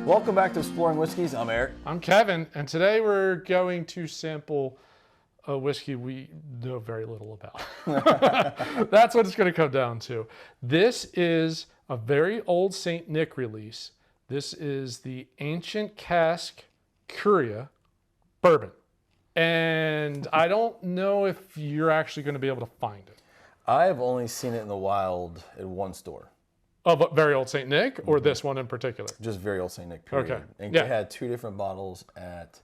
Welcome back to Exploring Whiskeys. I'm Eric. I'm Kevin, and today we're going to sample a whiskey we know very little about. That's what it's going to come down to. This is a very old St. Nick release. This is the Ancient Cask Curia Bourbon. And I don't know if you're actually going to be able to find it. I've only seen it in the wild at one store. Of very old St. Nick, or this one in particular? Just very old St. Nick, period. Okay. And Yeah. they had 2 different bottles at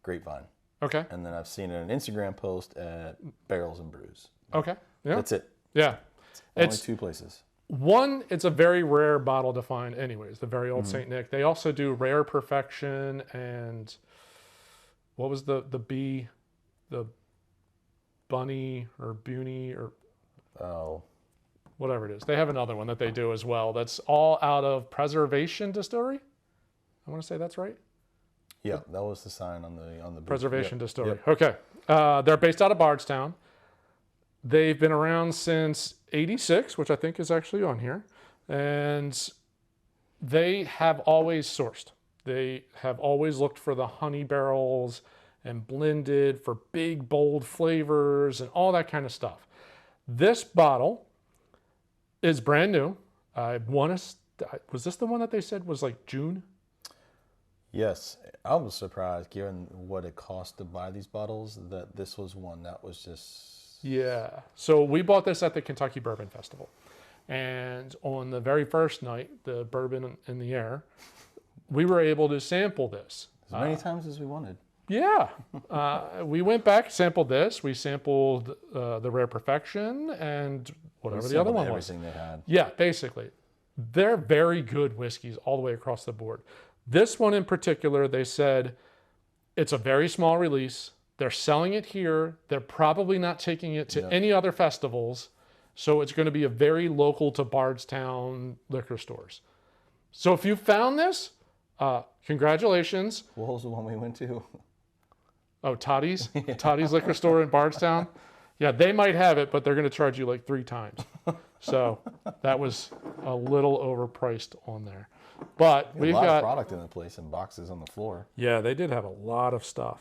Grapevine. Okay. And then I've seen an Instagram post at Barrels and Brews. Okay. Yeah. That's it. Yeah. Only 2 places. One, it's a very rare bottle to find anyways, the very old St. Nick. They also do Rare Perfection and what was the bee, the bunny or buny or whatever it is. They have another one that they do as well. That's all out of Preservation Distillery. I want to say that's right. Yeah, that was the sign on the Preservation Yep. Distillery. Yep. Okay. They're based out of Bardstown. They've been around since 86, which I think is actually on here. And they have always sourced. They have always looked for the honey barrels and blended for big, bold flavors and all that kind of stuff. This bottle is brand new. Was this the one that they said was like June? Yes. I was surprised, given what it cost to buy these bottles, that this was one that was just... Yeah. So we bought this at the KY Bourbon Festival. And on the very first night, the bourbon in the air, we were able to sample this. As many times as we wanted. Yeah. We went back, sampled this. We sampled the Rare Perfection and whatever the other one was. Everything they had. Yeah, basically. They're very good whiskeys all the way across the board. This one in particular, they said it's a very small release. They're selling it here. They're probably not taking it to any other festivals. So it's going to be a very local to Bardstown liquor stores. So if you found this, congratulations. What was the one we went to? Oh, Toddy's? Toddy's liquor store in Bardstown? Yeah, they might have it, but they're going to charge you like 3 times. So that was a little overpriced on there. But we've got a lot of product in the place and boxes on the floor. Yeah, they did have a lot of stuff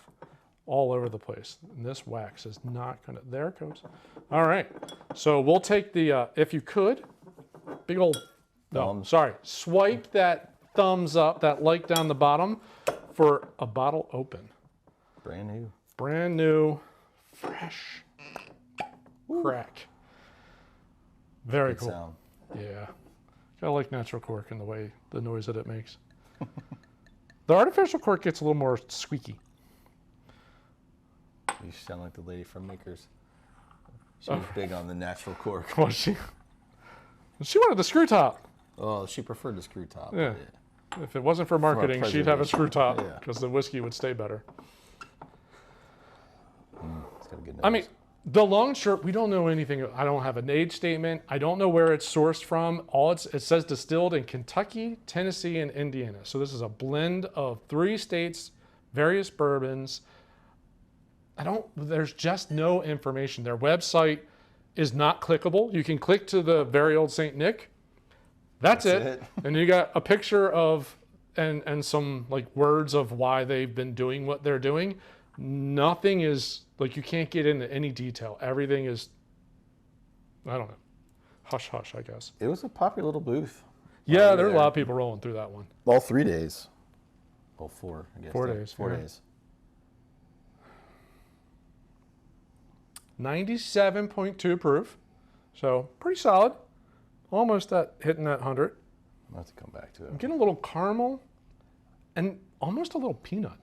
all over the place. And this wax is not going to... There it goes. All right. So we'll take the... if you could, big old... No, sorry. Swipe that thumbs up, that like down the bottom for a bottle open. Brand new. Brand new, fresh crack. Very Good cool. sound. Yeah. I like natural cork and the noise that it makes. The artificial cork gets a little more squeaky. You sound like the lady from Makers. She was big on the natural cork. Was she? She wanted the screw top. Oh, she preferred the screw top. Yeah. If it wasn't for marketing, she'd have a screw top because the whiskey would stay better. It's got a good nose. I mean, the long and short, we don't know anything. I don't have an age statement. I don't know where it's sourced from. It says distilled in Kentucky, Tennessee, and Indiana. So this is a blend of 3 states, various bourbons. There's just no information. Their website is not clickable. You can click to the very old St. Nick. That's it. And you got a picture of, and some like words of why they've been doing what they're doing. Nothing is, like, you can't get into any detail. Everything is, I don't know, hush hush, I guess. It was a popular little booth. Yeah, there were a lot of people rolling through that one. All 3 days. Well, 4, I guess. 4 days. 4 days. 97.2 proof. So pretty solid. Almost hitting that 100. I'll have to come back to it. I'm getting a little caramel and almost a little peanut.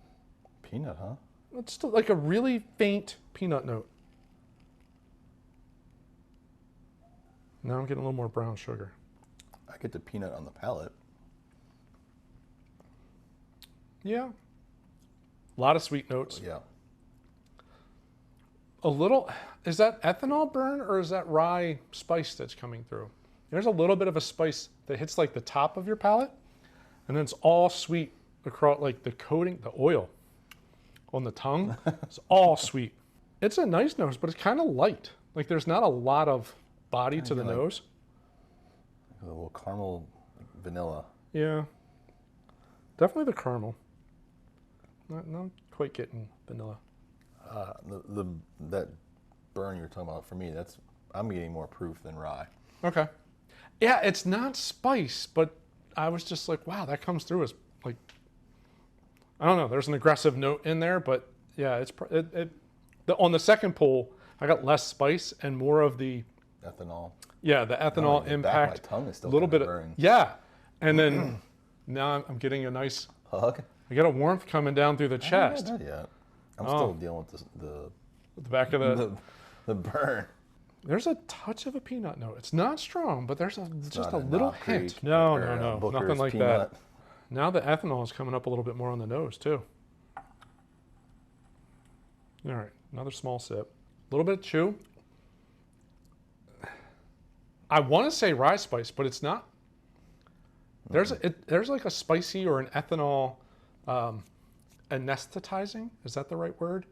Peanut, huh? It's still like a really faint peanut note. Now I'm getting a little more brown sugar. I get the peanut on the palate. Yeah. A lot of sweet notes. Yeah. A little, is that ethanol burn or is that rye spice that's coming through? There's a little bit of a spice that hits like the top of your palate, and then it's all sweet across, like the coating, the oil on the tongue. It's all sweet. It's a nice nose, but it's kind of light. Like there's not a lot of body to the nose. A little caramel vanilla. Yeah. Definitely the caramel. Not quite getting vanilla. That burn you're talking about, for me, I'm getting more proof than rye. Okay. Yeah, it's not spice, but I was just like, wow, that comes through as like, I don't know. There's an aggressive note in there, but yeah, on the second pull, I got less spice and more of the Ethanol. Yeah, the ethanol impact. My tongue is still a little bit burning. Yeah, and then now I'm getting a nice hug. I got a warmth coming down through the chest. I haven't had that yet. I'm still dealing with The back of the burn. There's a touch of a peanut note. It's not strong, but there's just a little hint. Creek No, Booker's nothing like peanut. that. Now the ethanol is coming up a little bit more on the nose too. All right, another small sip. A little bit of chew. I want to say rye spice, but it's not. There's like a spicy or an ethanol anesthetizing. Is that the right word?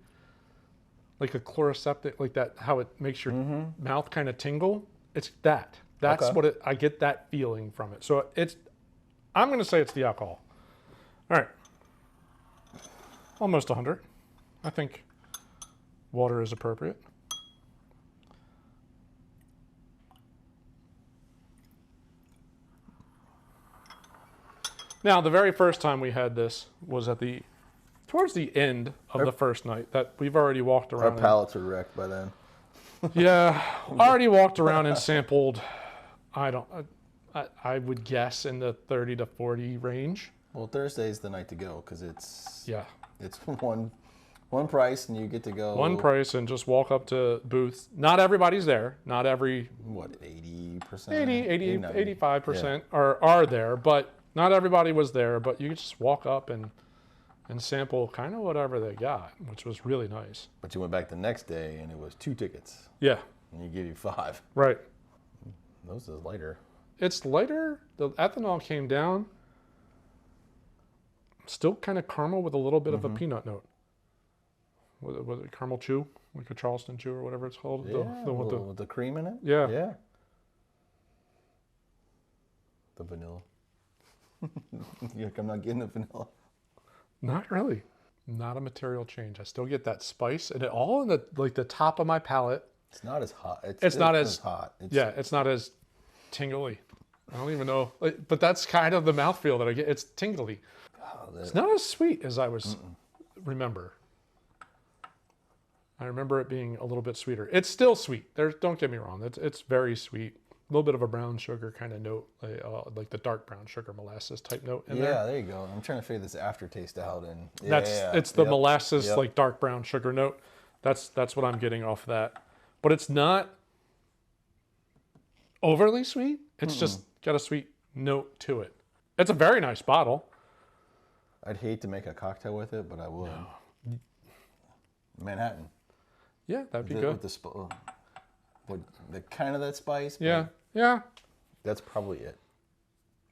Like a chloroseptic, like that, how it makes your mouth kind of tingle. It's that. That's Okay. what I get that feeling from it. So I'm going to say it's the alcohol. All right. Almost 100. I think water is appropriate. Now, the very first time we had this was towards the end of the first night that we've already walked around. Our palates are wrecked by then. Yeah, already walked around and sampled. I would guess in the 30 to 40 range. Well, Thursday's the night to go because it's one price and you get to go. One price and just walk up to booths. Not everybody's there. Not every 80%? 80, 85% are there, but not everybody was there. But you could just walk up and sample kind of whatever they got, which was really nice. But you went back the next day and it was 2 tickets. Yeah. And you give you 5. Right. Those is lighter. It's lighter. The ethanol came down. Still kind of caramel with a little bit of a peanut note. Was it caramel chew? Like a Charleston Chew or whatever it's called? Yeah, with the cream in it? Yeah. Yeah. The vanilla. I'm not getting the vanilla. Not really. Not a material change. I still get that spice and it all in the top of my palate. It's not as hot. It's not as hot. It's not as tingly. I don't even know. But that's kind of the mouthfeel that I get. It's tingly. It's not as sweet as I remember. I remember it being a little bit sweeter. It's still sweet. Don't get me wrong. It's very sweet. A little bit of a brown sugar kind of note, like the dark brown sugar molasses type note in there. Yeah, there you go. I'm trying to figure this aftertaste out. And It's the molasses, like dark brown sugar note. That's what I'm getting off that. But it's not overly sweet. It's just got a sweet note to it. It's a very nice bottle. I'd hate to make a cocktail with it, but I would. No. Manhattan. Yeah, that'd be good. With the kind of that spice. Yeah, yeah. That's probably it.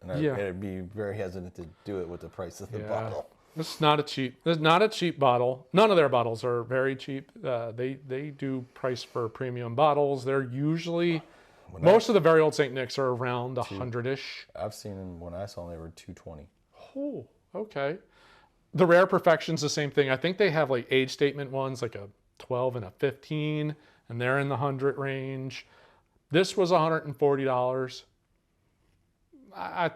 And I'd be very hesitant to do it with the price of the bottle. It's not a cheap bottle. None of their bottles are very cheap. They do price for premium bottles. They're usually most of the very old St. Nick's are around 100-ish. I've seen them when I saw them, they were $220. Oh, okay. The Rare Perfection's the same thing. I think they have like age statement ones, like a 12 and a 15, and they're in the 100 range. This was $140. I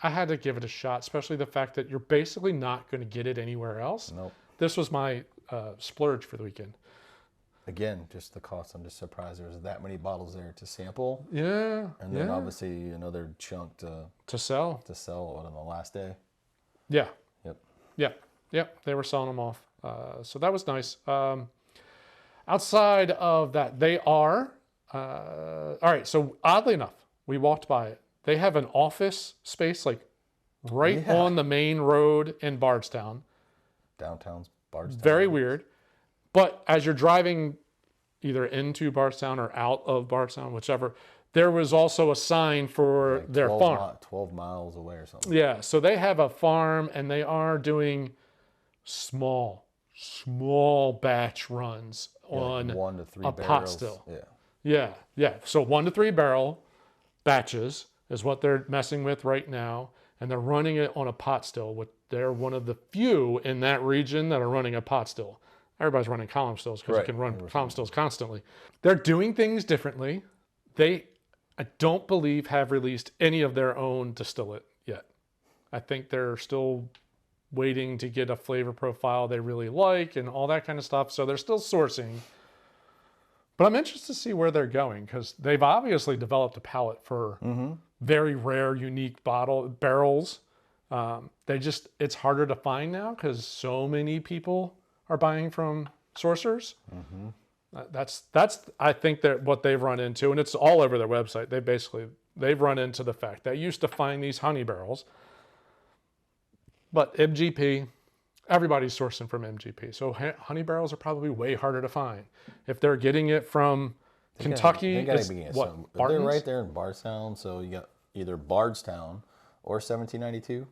had to give it a shot, especially the fact that you're basically not going to get it anywhere else. Nope. This was my splurge for the weekend. Again, just the cost. I'm just surprised there was that many bottles there to sample. Yeah. And then obviously another chunk to sell. On the last day. Yeah. Yep. Yep. They were selling them off. So that was nice. Outside of that, they are, all right. So oddly enough, we walked by it. They have an office space like right on the main road in Bardstown. Downtown's Bardstown. Very weird. But as you're driving either into Bardstown or out of Bardstown, whichever, there was also a sign for like their farm. 12 miles away or something. Yeah, so they have a farm and they are doing small batch runs on 1 to 3 a barrels. pot still. Yeah. Yeah. So 1 to 3 barrel batches is what they're messing with right now. And they're running it on a pot still with they're one of the few in that region that are running a pot still. Everybody's running column stills because you can run column stills constantly. They're doing things differently. They, I don't believe, have released any of their own distillate yet. I think they're still waiting to get a flavor profile they really like and all that kind of stuff. So they're still sourcing. But I'm interested to see where they're going because they've obviously developed a palate for very rare, unique barrels. It's harder to find now because so many people are buying from sourcers. That's I think that what they've run into, and it's all over their website. They've run into the fact that used to find these honey barrels, but MGP, everybody's sourcing from MGP. So honey barrels are probably way harder to find. If they're getting it from Kentucky, it's what? They're right there in Bardstown, so you got either Bardstown or 1792.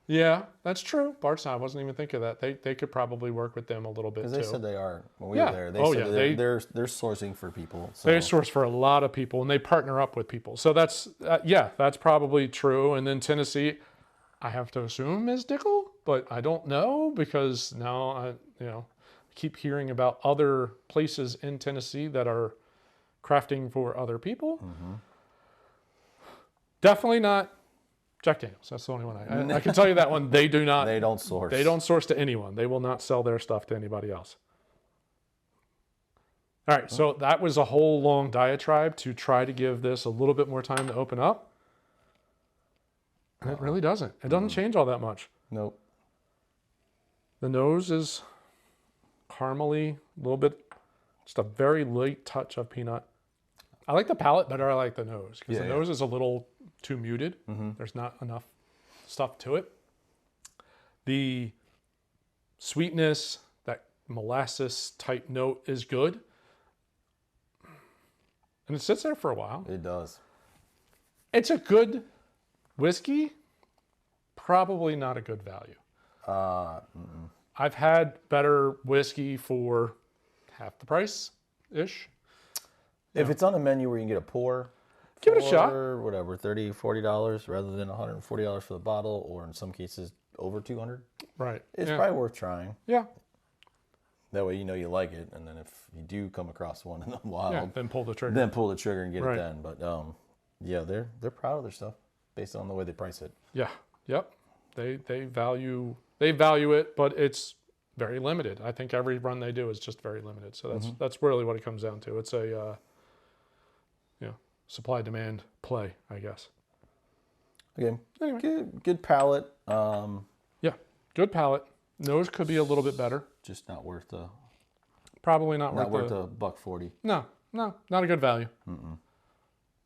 Yeah, that's true. Bardstown, I wasn't even thinking of that. They could probably work with them a little bit too. Because they said they are. When we were there, they said they're sourcing for people. So. They source for a lot of people, and they partner up with people. So that's probably true. And then Tennessee, I have to assume is Dickel, but I don't know because now I keep hearing about other places in Tennessee that are crafting for other people. Definitely not Jack Daniels. That's the only one I can tell you that one. They do not. They don't source. They don't source to anyone. They will not sell their stuff to anybody else. All right, so that was a whole long diatribe to try to give this a little bit more time to open up. And it really doesn't. It doesn't change all that much. Nope. The nose is caramely, a little bit, just a very light touch of peanut. I like the palate better. I like the nose because the nose is a little too muted. There's not enough stuff to it. The sweetness, that molasses type note is good. And it sits there for a while. It does. It's a good whiskey, probably not a good value. I've had better whiskey for half the price-ish. If it's on a menu where you can get a pour, give it a shot. Or whatever, $30, $40 rather than $140 for the bottle, or in some cases over $200. Right. It's probably worth trying. Yeah. That way you know you like it, and then if you do come across one in the wild, then pull the trigger. Then pull the trigger and get it then. But they're proud of their stuff based on the way they price it. Yeah. Yep. They value it, but it's very limited. I think every run they do is just very limited. So that's really what it comes down to. It's a supply demand play, I guess. Okay. Anyway. Good palate. Yeah. Good palate. Nose could be a little bit better. Just not worth the. Probably not worth a $140. No, not a good value.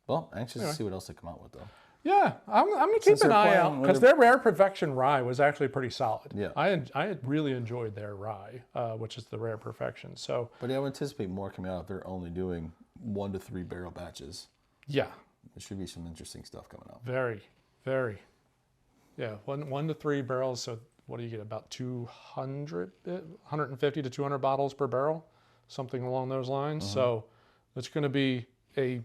Well, anxious to see what else they come out with though. Yeah, I'm gonna keep an eye out because their Rare Perfection rye was actually pretty solid. Yeah, I had really enjoyed their rye, which is the Rare Perfection. So, but I would anticipate more coming out if they're only doing 1 to 3 barrel batches. Yeah, there should be some interesting stuff coming out. Very. Yeah, 1 to 3 barrels. So what do you get? About 150 to 200 bottles per barrel, something along those lines. So it's going to be a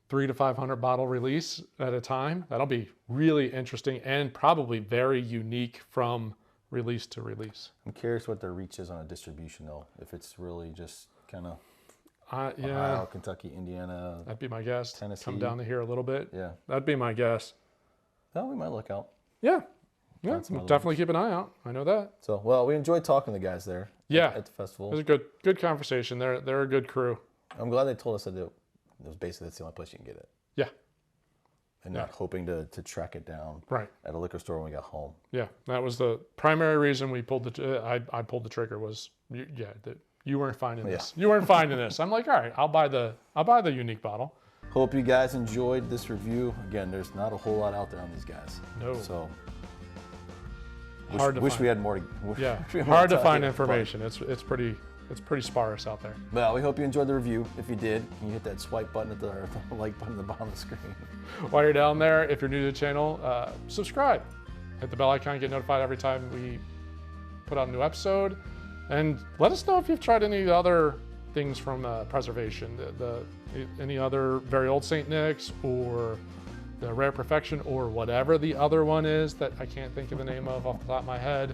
300 to 500 bottle release at a time. That'll be really interesting and probably very unique from release to release. I'm curious what their reach is on a distribution though. If it's really just kind of Ohio, Kentucky, Indiana. That'd be my guess. Tennessee. Come down to here a little bit. Yeah. That'd be my guess. Well, we might look out. Yeah. Yeah, we'll definitely keep an eye out. I know that. So, well, we enjoyed talking to the guys there. Yeah. At the festival. It was a good conversation. They're a good crew. I'm glad they told us that it was basically that's the only place you can get it. Yeah. And not hoping to track it down at a liquor store when we got home. Yeah, that was the primary reason we pulled I pulled the trigger was you weren't finding this. You weren't finding this. I'm like, all right, I'll buy the unique bottle. Hope you guys enjoyed this review. Again, there's not a whole lot out there on these guys. No. So wish we had more. Hard to find information. It's pretty sparse out there. Well, we hope you enjoyed the review. If you did, can you hit that swipe button or the like button at the bottom of the screen? While you're down there, if you're new to the channel, subscribe. Hit the bell icon, get notified every time we put out a new episode. And let us know if you've tried any other things from preservation, any other very old St. Nick's or the Rare Perfection, or whatever the other one is that I can't think of the name of off the top of my head.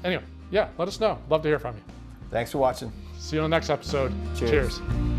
Anyway, yeah, let us know. Love to hear from you. Thanks for watching. See you on the next episode. Cheers. Cheers.